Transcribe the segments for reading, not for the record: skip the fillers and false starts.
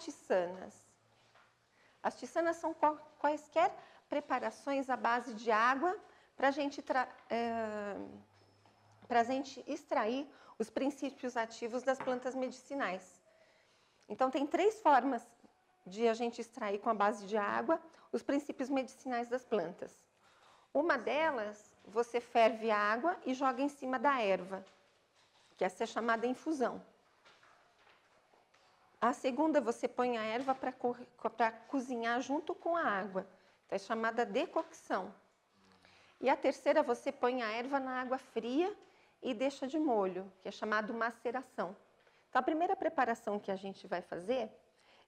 tissanas. As tissanas são quaisquer preparações à base de água para a gente extrair os princípios ativos das plantas medicinais. Então, tem 3 formas de a gente extrair com a base de água os princípios medicinais das plantas. Uma delas, você ferve a água e joga em cima da erva, que essa é chamada infusão. A segunda, você põe a erva para cozinhar junto com a água, então é chamada decocção. E a terceira, você põe a erva na água fria e deixa de molho, que é chamado maceração. Então, a primeira preparação que a gente vai fazer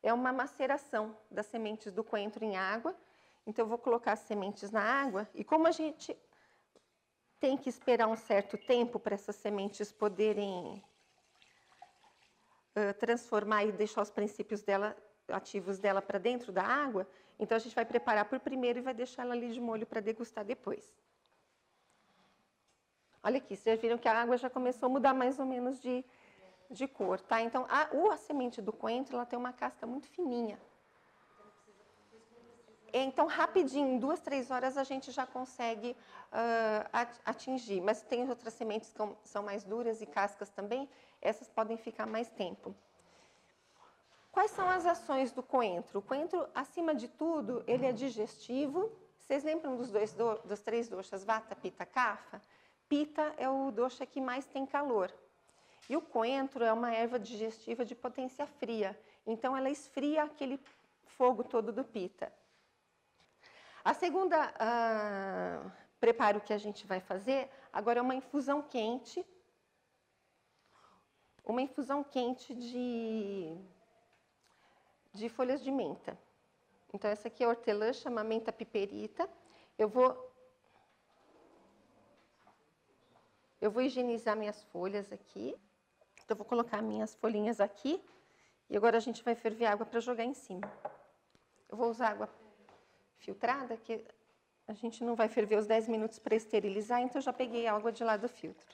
é uma maceração das sementes do coentro em água. Então, eu vou colocar as sementes na água e como a gente tem que esperar um certo tempo para essas sementes poderem transformar e deixar os princípios ativos dela para dentro da água, então a gente vai preparar por primeiro e vai deixar ela ali de molho para degustar depois. Olha aqui, vocês viram que a água já começou a mudar mais ou menos de cor, tá? Então, a semente do coentro, ela tem uma casca muito fininha. Então, rapidinho, em 2, 3 horas, a gente já consegue atingir. Mas tem outras sementes que são mais duras e cascas também, essas podem ficar mais tempo. Quais são as ações do coentro? O coentro, acima de tudo, ele é digestivo. Vocês lembram dos 3 doshas, vata, pitta, kapha? Pitta é o dosha que mais tem calor. E o coentro é uma erva digestiva de potência fria. Então, ela esfria aquele fogo todo do pitta. A segunda preparo que a gente vai fazer agora é uma infusão quente. Uma infusão quente de folhas de menta. Então, essa aqui é a hortelã, chama menta piperita. Eu vou higienizar minhas folhas aqui. Então, eu vou colocar minhas folhinhas aqui. E agora a gente vai ferver água para jogar em cima. Eu vou usar água filtrada, que a gente não vai ferver os 10 minutos para esterilizar, então eu já peguei a água de lá do filtro.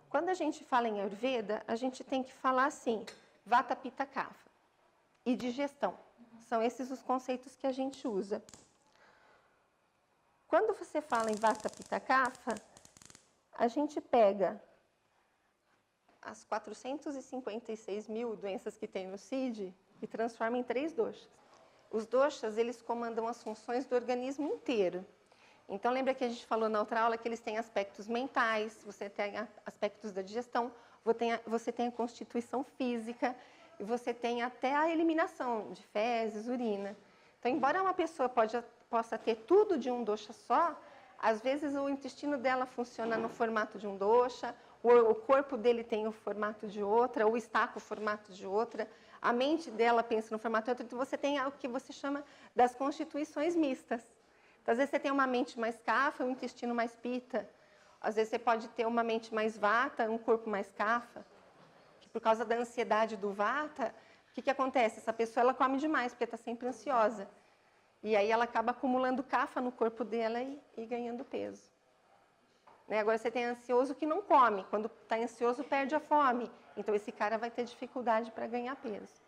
Quando a gente fala em Ayurveda, a gente tem que falar assim, vata, pitta, kapha e digestão. São esses os conceitos que a gente usa. Quando você fala em vata, pitta, kapha, a gente pega as 456 mil doenças que tem no CID e transforma em 3 doshas. Os doshas, eles comandam as funções do organismo inteiro. Então, lembra que a gente falou na outra aula que eles têm aspectos mentais, você tem aspectos da digestão, você tem a constituição física e você tem até a eliminação de fezes, urina. Então, embora uma pessoa possa ter tudo de um dosha só, às vezes o intestino dela funciona no formato de um dosha, o corpo dele tem o formato de outra, ou está com o formato de outra, a mente dela pensa no formato de outra, então você tem o que você chama das constituições mistas. Então, às vezes você tem uma mente mais kapha, um intestino mais pitta. Às vezes você pode ter uma mente mais vata, um corpo mais kapha. Que por causa da ansiedade do vata, o que acontece? Essa pessoa ela come demais, porque está sempre ansiosa. E aí ela acaba acumulando kapha no corpo dela e ganhando peso. Né? Agora você tem ansioso que não come. Quando está ansioso, perde a fome. Então, esse cara vai ter dificuldade para ganhar peso.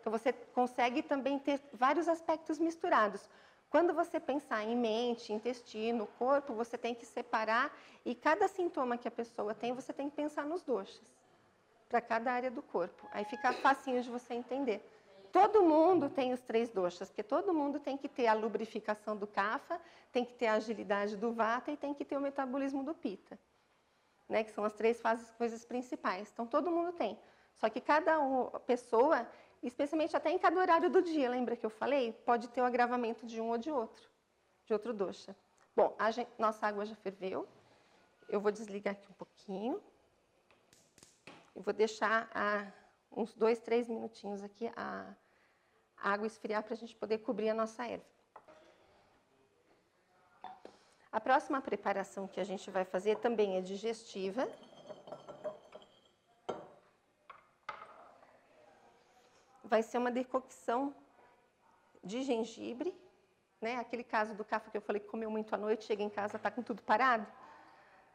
Então, você consegue também ter vários aspectos misturados. Quando você pensar em mente, intestino, corpo, você tem que separar e cada sintoma que a pessoa tem, você tem que pensar nos doshas, para cada área do corpo. Aí fica facinho de você entender. Todo mundo tem os 3 doshas, porque todo mundo tem que ter a lubrificação do kapha, tem que ter a agilidade do vata e tem que ter o metabolismo do pitta, né, que são as 3 coisas principais. Então, todo mundo tem. Só que cada pessoa, especialmente até em cada horário do dia, lembra que eu falei? Pode ter o agravamento de um ou de outro dosha. Bom, nossa água já ferveu. Eu vou desligar aqui um pouquinho. E vou deixar uns 2, 3 minutinhos aqui a água esfriar para a gente poder cobrir a nossa erva. A próxima preparação que a gente vai fazer também é digestiva. Vai ser uma decocção de gengibre, né? Aquele caso do kapha que eu falei que comeu muito à noite, chega em casa, está com tudo parado.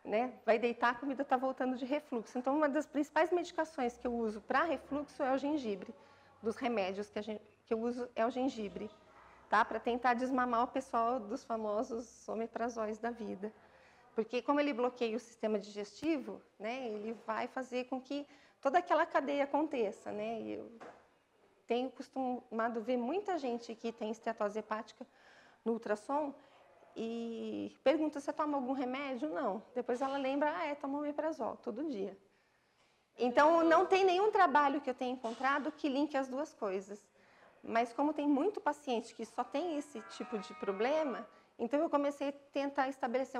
né? Vai deitar, a comida está voltando de refluxo. Então, uma das principais medicações que eu uso para refluxo é o gengibre. Dos remédios que eu uso é o gengibre, tá? Para tentar desmamar o pessoal dos famosos omeprazóis da vida. Porque como ele bloqueia o sistema digestivo, né, ele vai fazer com que toda aquela cadeia aconteça, né? Eu tenho costumado ver muita gente que tem esteatose hepática no ultrassom e pergunta se toma algum remédio. Não. Depois ela lembra, toma omeprazol todo dia. Então, não tem nenhum trabalho que eu tenha encontrado que linke as duas coisas. Mas como tem muito paciente que só tem esse tipo de problema, então eu comecei a tentar estabelecer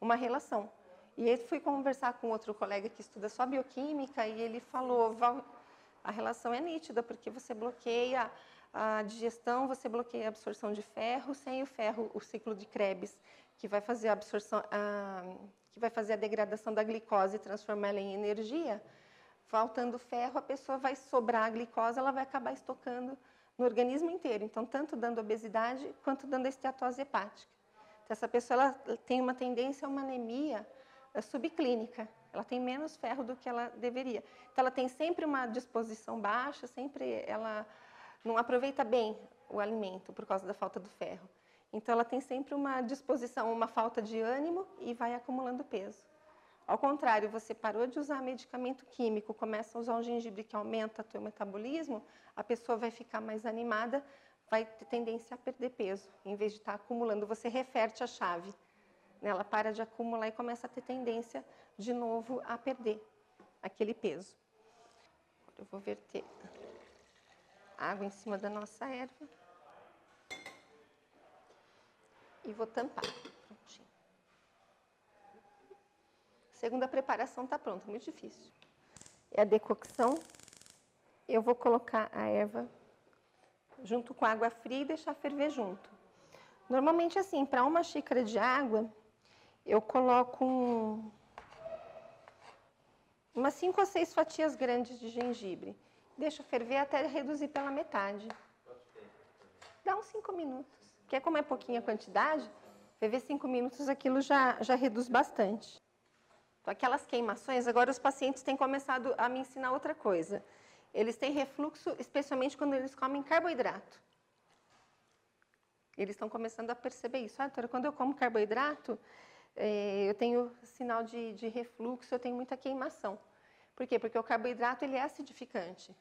uma relação. E aí fui conversar com outro colega que estuda só bioquímica e ele falou, Val, a relação é nítida, porque você bloqueia a digestão, você bloqueia a absorção de ferro, sem o ferro, o ciclo de Krebs, que vai fazer a absorção, que vai fazer a degradação da glicose e transformá-la em energia. Faltando ferro, a pessoa vai sobrar a glicose, ela vai acabar estocando no organismo inteiro. Então, tanto dando obesidade, quanto dando a esteatose hepática. Então, essa pessoa ela tem uma tendência a uma anemia subclínica. Ela tem menos ferro do que ela deveria. Então, ela tem sempre uma disposição baixa, sempre ela não aproveita bem o alimento por causa da falta do ferro. Então, ela tem sempre uma disposição, uma falta de ânimo e vai acumulando peso. Ao contrário, você parou de usar medicamento químico, começa a usar um gengibre que aumenta o teu metabolismo, a pessoa vai ficar mais animada, vai ter tendência a perder peso. Em vez de estar acumulando, você reverte a chave. Ela para de acumular e começa a ter tendência, de novo, a perder aquele peso. Eu vou verter água em cima da nossa erva. E vou tampar. Prontinho. Segunda preparação está pronta, muito difícil. É a decocção. Eu vou colocar a erva junto com a água fria e deixar ferver junto. Normalmente, assim, para uma xícara de água, eu coloco umas 5 ou 6 fatias grandes de gengibre. Deixo ferver até reduzir pela metade. Dá uns 5 minutos. Porque como é pouquinha quantidade, ferver 5 minutos, aquilo já reduz bastante. Então, aquelas queimações, agora os pacientes têm começado a me ensinar outra coisa. Eles têm refluxo, especialmente quando eles comem carboidrato. Eles estão começando a perceber isso. Doutora, quando eu como carboidrato, eu tenho sinal de refluxo, eu tenho muita queimação. Por quê? Porque o carboidrato ele é acidificante.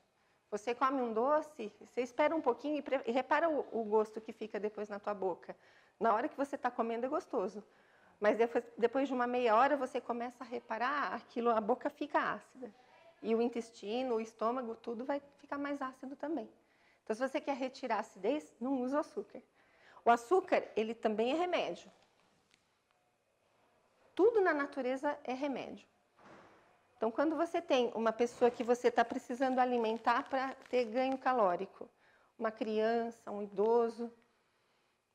Você come um doce, você espera um pouquinho e repara o gosto que fica depois na tua boca. Na hora que você está comendo é gostoso. Mas depois de uma meia hora, você começa a reparar, a boca fica ácida. E o intestino, o estômago, tudo vai ficar mais ácido também. Então, se você quer retirar a acidez, não usa o açúcar. O açúcar, ele também é remédio. Tudo na natureza é remédio. Então, quando você tem uma pessoa que você está precisando alimentar para ter ganho calórico, uma criança, um idoso,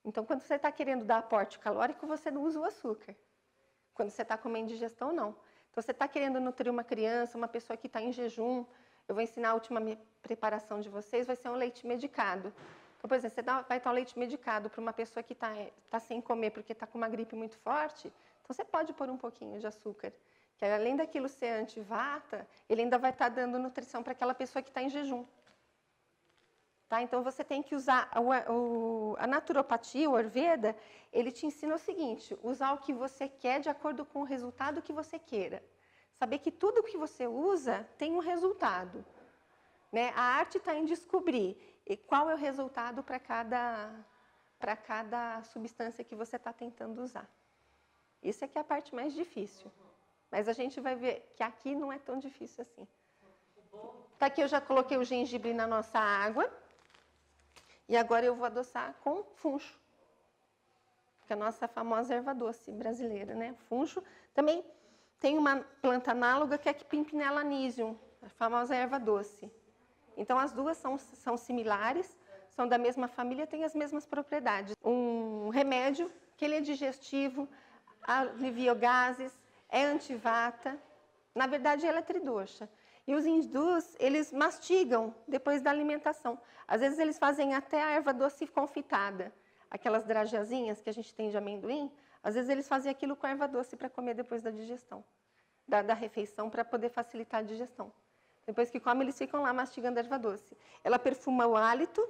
então, quando você está querendo dar aporte calórico, você não usa o açúcar. Quando você está comendo digestão, não. Então, você está querendo nutrir uma criança, uma pessoa que está em jejum, eu vou ensinar a última preparação de vocês, vai ser um leite medicado. Então, por exemplo, você vai dar um leite medicado para uma pessoa que está sem comer porque está com uma gripe muito forte, então você pode pôr um pouquinho de açúcar. Que além daquilo ser anti-vata, ele ainda vai estar dando nutrição para aquela pessoa que está em jejum. Tá? Então, você tem que usar a naturopatia, o Ayurveda, ele te ensina o seguinte, usar o que você quer de acordo com o resultado que você queira. Saber que tudo que você usa tem um resultado. Né? A arte está em descobrir qual é o resultado para cada substância que você está tentando usar. Isso é que é a parte mais difícil. Mas a gente vai ver que aqui não é tão difícil assim. Tá, aqui eu já coloquei o gengibre na nossa água. E agora eu vou adoçar com funcho. Que é a nossa famosa erva doce brasileira, né? Funcho. Também tem uma planta análoga que é a Pimpinella anisium, a famosa erva doce. Então, as duas são similares, são da mesma família, têm as mesmas propriedades. Um remédio que ele é digestivo, alivia gases, é antivata. Na verdade, ela é tridosha. E os hindus, eles mastigam depois da alimentação. Às vezes, eles fazem até a erva doce confitada. Aquelas drajazinhas que a gente tem de amendoim, Às vezes eles fazem aquilo com erva doce para comer depois da digestão, da refeição, para poder facilitar a digestão. Depois que come, eles ficam lá mastigando a erva doce. Ela perfuma o hálito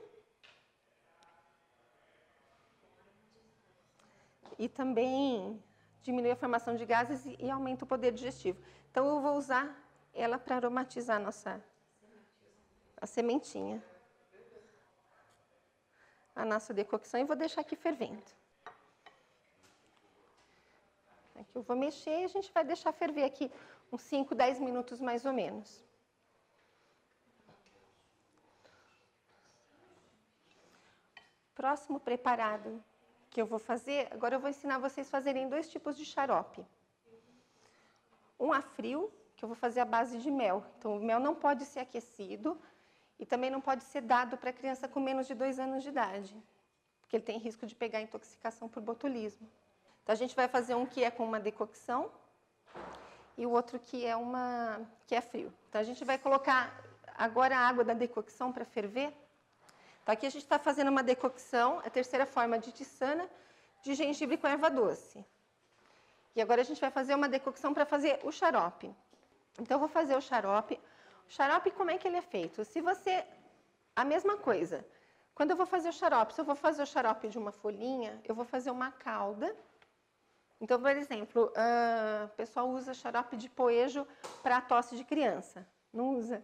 e também diminui a formação de gases e aumenta o poder digestivo. Então, eu vou usar ela para aromatizar a sementinha. A nossa decocção e vou deixar aqui fervendo. Aqui eu vou mexer e a gente vai deixar ferver aqui uns 5, 10 minutos mais ou menos. Próximo preparado que eu vou fazer, agora eu vou ensinar vocês a fazerem 2 tipos de xarope. Um a frio, que eu vou fazer à base de mel. Então, o mel não pode ser aquecido e também não pode ser dado para criança com menos de 2 anos de idade, porque ele tem risco de pegar intoxicação por botulismo. Então, a gente vai fazer um que é com uma decocção e o outro que é frio. Então, a gente vai colocar agora a água da decocção para ferver. Então, aqui a gente está fazendo uma decocção, a terceira forma de tiçana, de gengibre com erva doce. E agora a gente vai fazer uma decocção para fazer o xarope. Então, eu vou fazer o xarope. O xarope, como é que ele é feito? A mesma coisa. Quando eu vou fazer o xarope, se eu vou fazer o xarope de uma folhinha, eu vou fazer uma calda. Então, por exemplo, o pessoal usa xarope de poejo para tosse de criança. Não usa,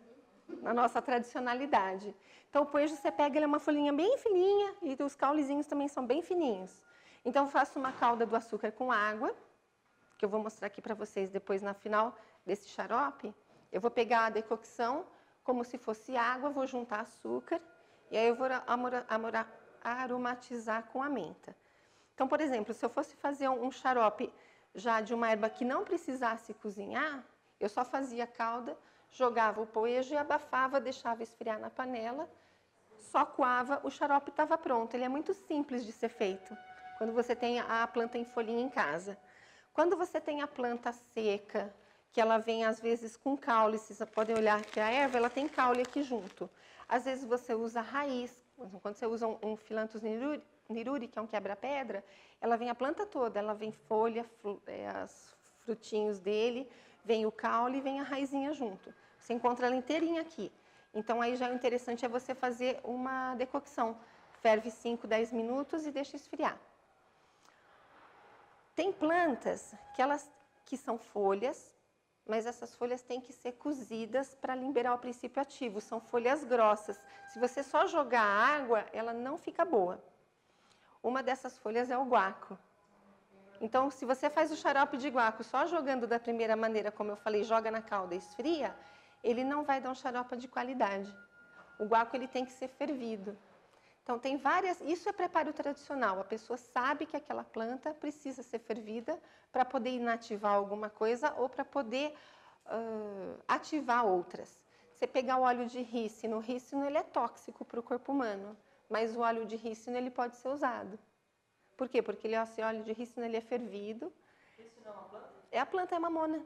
na nossa tradicionalidade. Então, o poejo você pega, ele é uma folhinha bem fininha e os caulezinhos também são bem fininhos. Então, eu faço uma calda do açúcar com água, que eu vou mostrar aqui para vocês depois, na final desse xarope. Eu vou pegar a decocção como se fosse água, vou juntar açúcar e aí eu vou aromatizar com a menta. Então, por exemplo, se eu fosse fazer um xarope já de uma erva que não precisasse cozinhar, eu só fazia calda, jogava o poejo e abafava, deixava esfriar na panela, só coava, o xarope estava pronto. Ele é muito simples de ser feito, quando você tem a planta em folhinha em casa. Quando você tem a planta seca, que ela vem às vezes com caule, vocês podem olhar que a erva ela tem caule aqui junto. Às vezes você usa raiz, quando você usa um Phyllanthus niruri, que é um quebra-pedra, ela vem a planta toda, ela vem folha, os frutinhos dele, vem o caule e vem a raizinha junto. Você encontra ela inteirinha aqui. Então, aí já o interessante é você fazer uma decocção. Ferve 5, 10 minutos e deixa esfriar. Tem plantas que são folhas, mas essas folhas têm que ser cozidas para liberar o princípio ativo. São folhas grossas. Se você só jogar água, ela não fica boa. Uma dessas folhas é o guaco. Então, se você faz o xarope de guaco só jogando da primeira maneira, como eu falei, joga na calda e esfria, ele não vai dar um xarope de qualidade. O guaco ele tem que ser fervido. Então, tem várias... Isso é preparo tradicional. A pessoa sabe que aquela planta precisa ser fervida para poder inativar alguma coisa ou para poder ativar outras. Você pegar o óleo de rícino ele é tóxico para o corpo humano, mas o óleo de rícino ele pode ser usado. Por quê? Porque esse óleo de rícino ele é fervido. Rícino é uma planta? É a planta, é a mamona.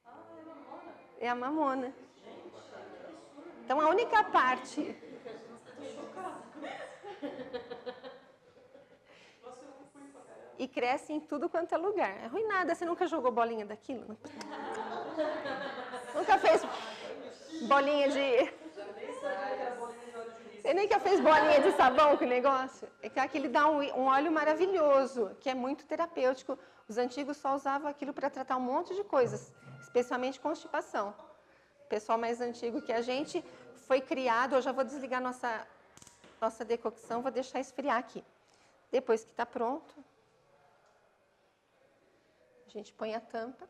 Ah, é mamona? É a mamona. Gente, que absurdo. Então, a única parte... Tô chocada. Nossa, eu não fui pra caramba. E cresce em tudo quanto é lugar. É ruim nada. Você nunca jogou bolinha daquilo? Nunca fez bolinha de... Você nunca fez bolinha de sabão com o negócio? É que aquele dá um óleo maravilhoso, que é muito terapêutico. Os antigos só usavam aquilo para tratar um monte de coisas, especialmente constipação. O pessoal mais antigo que a gente foi criado... Eu já vou desligar nossa decocção, vou deixar esfriar aqui. Depois que está pronto, a gente põe a tampa.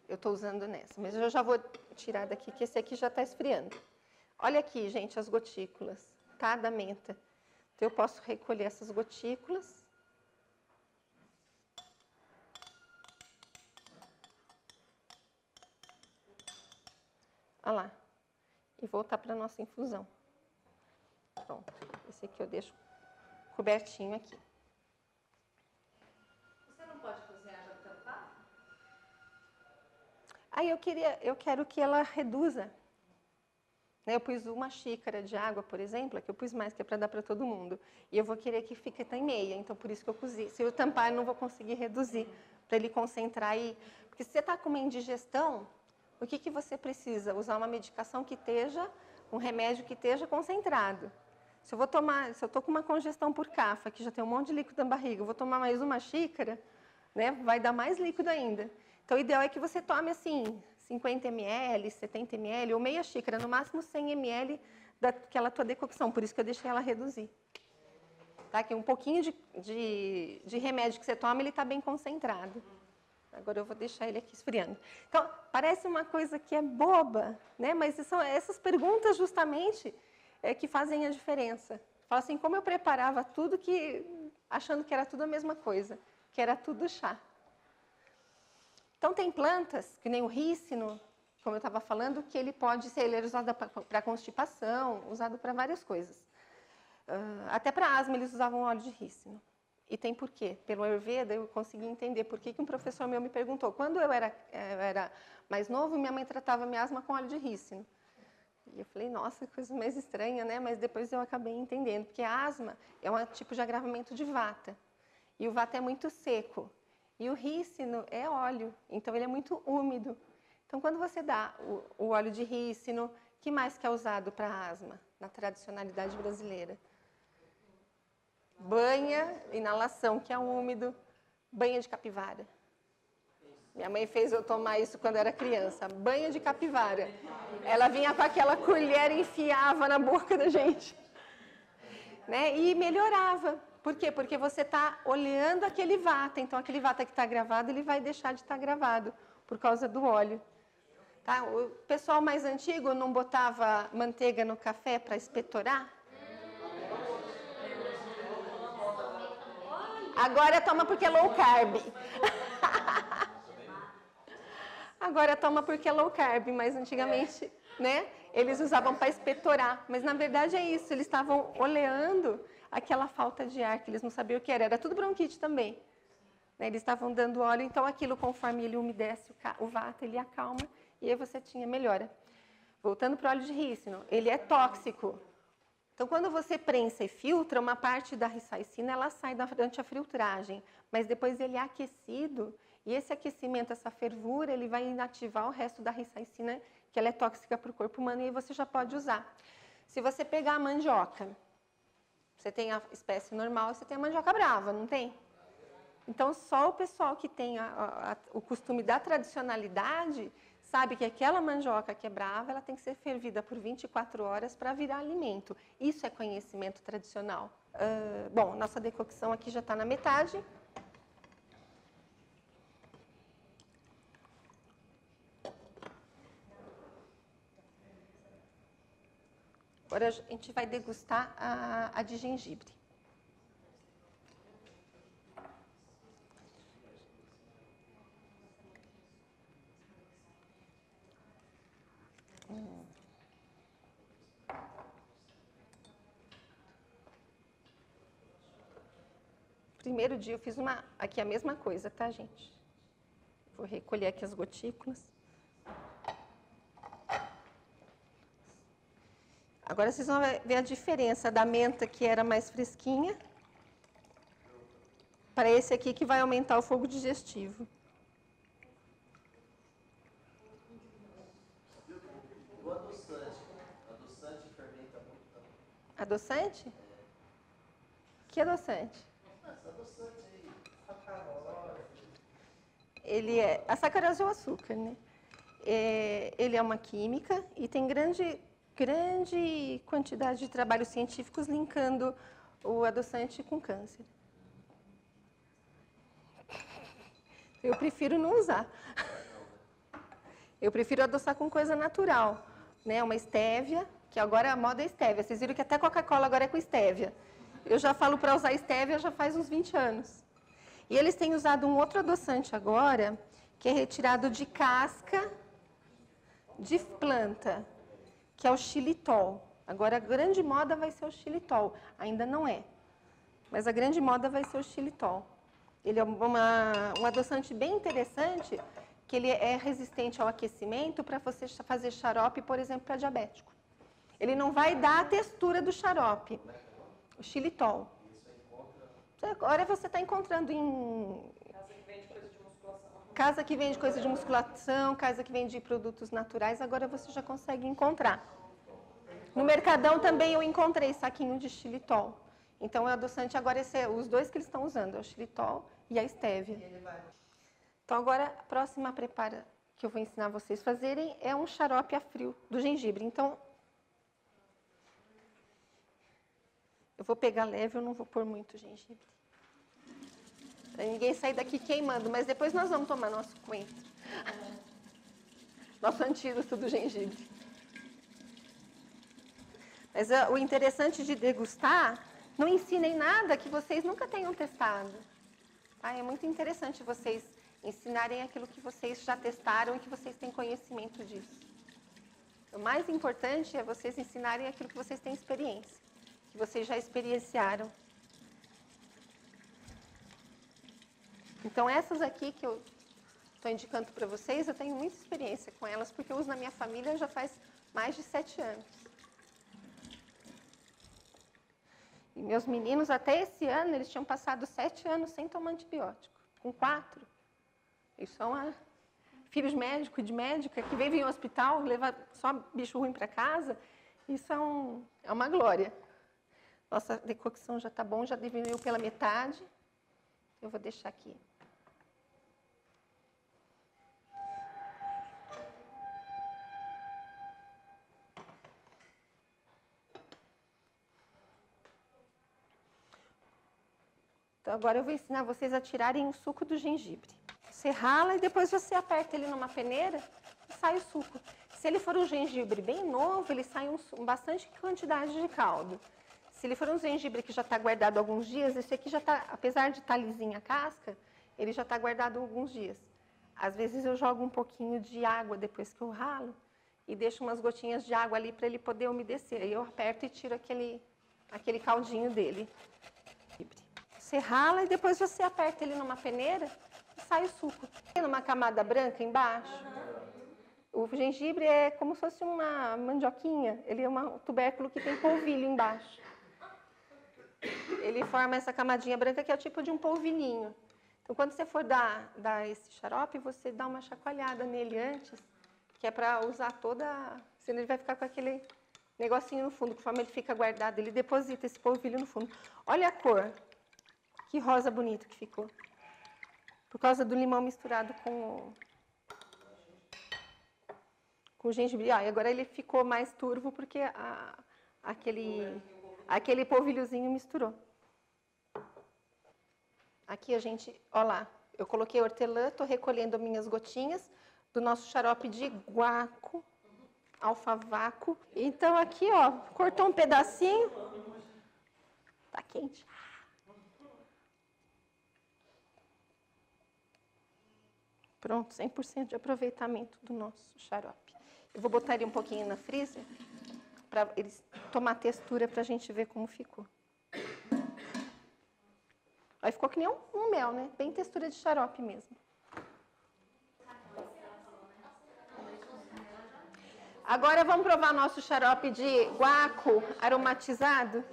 Eu estou usando nessa, mas eu já vou tirar daqui, que esse aqui já está esfriando. Olha aqui, gente, as gotículas, tá, da menta. Então, eu posso recolher essas gotículas. Olha lá. E voltar para a nossa infusão. Pronto. Esse aqui eu deixo cobertinho aqui. Você não pode cozinhar já tampado? Aí eu quero que ela reduza. né? Eu pus 1 xícara de água, por exemplo, aqui eu pus mais, que é para dar para todo mundo. E eu vou querer que fique até em meia, então por isso que eu cozi. Se eu tampar, eu não vou conseguir reduzir, para ele concentrar e... Porque se você está com uma indigestão, o que você precisa? Usar uma medicação que esteja, um remédio que esteja concentrado. Se eu estou com uma congestão por cafa, que já tem um monte de líquido na barriga, eu vou tomar mais 1 xícara, né? Vai dar mais líquido ainda. Então, o ideal é que você tome, assim, 50 ml, 70 ml, ou meia xícara, no máximo 100 ml daquela tua decocção. Por isso que eu deixei ela reduzir. Tá? Que um pouquinho de remédio que você toma, ele está bem concentrado. Agora eu vou deixar ele aqui esfriando. Então, parece uma coisa que é boba, né? Mas são essas perguntas, justamente, que fazem a diferença. Fala assim, como eu preparava tudo achando que era tudo a mesma coisa, que era tudo chá. Então, tem plantas, que nem o rícino, como eu estava falando, que ele é usado para constipação, usado para várias coisas. Até para asma eles usavam óleo de rícino. E tem por quê? Pelo Ayurveda eu consegui entender por que um professor meu me perguntou. Quando eu era mais novo, minha mãe tratava minha asma com óleo de rícino. E eu falei, nossa, que coisa mais estranha, né? Mas depois eu acabei entendendo, porque a asma é um tipo de agravamento de vata. E o vata é muito seco. E o rícino é óleo, então ele é muito úmido. Então, quando você dá o óleo de rícino, que mais que é usado para asma, na tradicionalidade brasileira? Banha, inalação, que é úmido, banha de capivara. Minha mãe fez eu tomar isso quando era criança, banha de capivara. Ela vinha com aquela colher e enfiava na boca da gente. Né? E melhorava. Por quê? Porque você está olhando aquele vata. Então, aquele vata que está gravado, ele vai deixar de estar gravado por causa do óleo. Tá? O pessoal mais antigo não botava manteiga no café para expectorar? Agora toma porque é low carb. Agora toma porque é low carb, mas antigamente, né, eles usavam para expectorar. Mas na verdade é isso, eles estavam oleando aquela falta de ar, que eles não sabiam o que era. Era tudo bronquite também. Né, eles estavam dando óleo, então aquilo, conforme ele umedece o vata, ele acalma e aí você tinha melhora. Voltando para o óleo de rícino, ele é tóxico. Então, quando você prensa e filtra, uma parte da ricicina, ela sai durante a filtragem, mas depois ele é aquecido, e esse aquecimento, essa fervura, ele vai inativar o resto da ricicina, que ela é tóxica para o corpo humano, e aí você já pode usar. Se você pegar a mandioca, você tem a espécie normal, você tem a mandioca brava, não tem? Então, só o pessoal que tem o costume da tradicionalidade sabe que aquela mandioca que é brava, ela tem que ser fervida por 24 horas para virar alimento. Isso é conhecimento tradicional. Bom, nossa decocção aqui já está na metade. Agora a gente vai degustar a de gengibre. Primeiro dia eu fiz aqui a mesma coisa, tá, gente? Vou recolher aqui as gotículas. Agora vocês vão ver a diferença da menta, que era mais fresquinha, para esse aqui que vai aumentar o fogo digestivo. O adoçante. Adoçante fermenta muito também. Adoçante? Que adoçante? Essa adoçante aí, sacarose. A sacarose é o açúcar, né? Ele é uma química e tem grande quantidade de trabalhos científicos linkando o adoçante com câncer. Eu prefiro não usar. Eu prefiro adoçar com coisa natural, né? Uma estévia, que agora a moda é estévia. Vocês viram que até Coca-Cola agora é com estévia. Eu já falo para usar estévia já faz uns 20 anos. E eles têm usado um outro adoçante agora, que é retirado de casca de planta, que é o xilitol. Agora, a grande moda vai ser o xilitol. Ainda não é, mas a grande moda vai ser o xilitol. Ele é um adoçante bem interessante, que ele é resistente ao aquecimento para você fazer xarope, por exemplo, para diabético. Ele não vai dar a textura do xarope. O xilitol. Agora você está encontrando em casa que vende coisa de musculação, casa que vende produtos naturais, agora você já consegue encontrar. No Mercadão também eu encontrei saquinho de xilitol. Então, o adoçante agora, os dois que eles estão usando, é o xilitol e a stevia. Então, agora, a próxima prepara que eu vou ensinar vocês a fazerem é um xarope a frio do gengibre. Então, eu vou pegar leve, eu não vou pôr muito gengibre. Para ninguém sair daqui queimando, mas depois nós vamos tomar nosso coentro. Nosso antídoto do gengibre. Mas o interessante de degustar, não ensinem nada que vocês nunca tenham testado. Tá? É muito interessante vocês ensinarem aquilo que vocês já testaram e que vocês têm conhecimento disso. O mais importante é vocês ensinarem aquilo que vocês têm experiência, que vocês já experienciaram. Então, essas aqui que eu estou indicando para vocês, eu tenho muita experiência com elas, porque eu uso na minha família já faz mais de 7 anos. E meus meninos, até esse ano, eles tinham passado 7 anos sem tomar antibiótico. Com 4. Eles são filhos de médica, que vivem no hospital, levar só bicho ruim para casa. Isso é uma glória. Nossa decocção já está bom, já diminuiu pela metade. Eu vou deixar aqui. Então, agora eu vou ensinar vocês a tirarem o suco do gengibre. Você rala e depois você aperta ele numa peneira e sai o suco. Se ele for um gengibre bem novo, ele sai bastante quantidade de caldo. Se ele for um gengibre que já está guardado alguns dias, esse aqui já está, apesar de estar lisinha a casca, ele já está guardado alguns dias. Às vezes eu jogo um pouquinho de água depois que eu ralo e deixo umas gotinhas de água ali para ele poder umedecer. Aí eu aperto e tiro aquele caldinho dele. Você rala e depois você aperta ele numa peneira e sai o suco. Tem uma camada branca embaixo. O gengibre é como se fosse uma mandioquinha. Ele é um tubérculo que tem polvilho embaixo. Ele forma essa camadinha branca que é o tipo de um polvilhinho. Então, quando você for dar esse xarope, você dá uma chacoalhada nele antes, que é para usar senão ele vai ficar com aquele negocinho no fundo. Conforme ele fica guardado, ele deposita esse polvilho no fundo. Olha a cor. Que rosa bonito que ficou. Por causa do limão misturado com o gengibre. E agora ele ficou mais turvo porque aquele polvilhozinho misturou. Aqui a gente, ó lá, eu coloquei hortelã, estou recolhendo minhas gotinhas do nosso xarope de guaco, alfavaco. Então aqui, ó, cortou um pedacinho. Tá quente. Pronto, 100% de aproveitamento do nosso xarope. Eu vou botar ele um pouquinho na freezer, para ele tomar textura, para a gente ver como ficou. Aí ficou que nem um mel, né? Bem textura de xarope mesmo. Agora vamos provar nosso xarope de guaco aromatizado.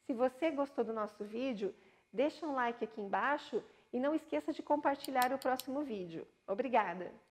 Se você gostou do nosso vídeo, deixa um like aqui embaixo e não esqueça de compartilhar o próximo vídeo. Obrigada!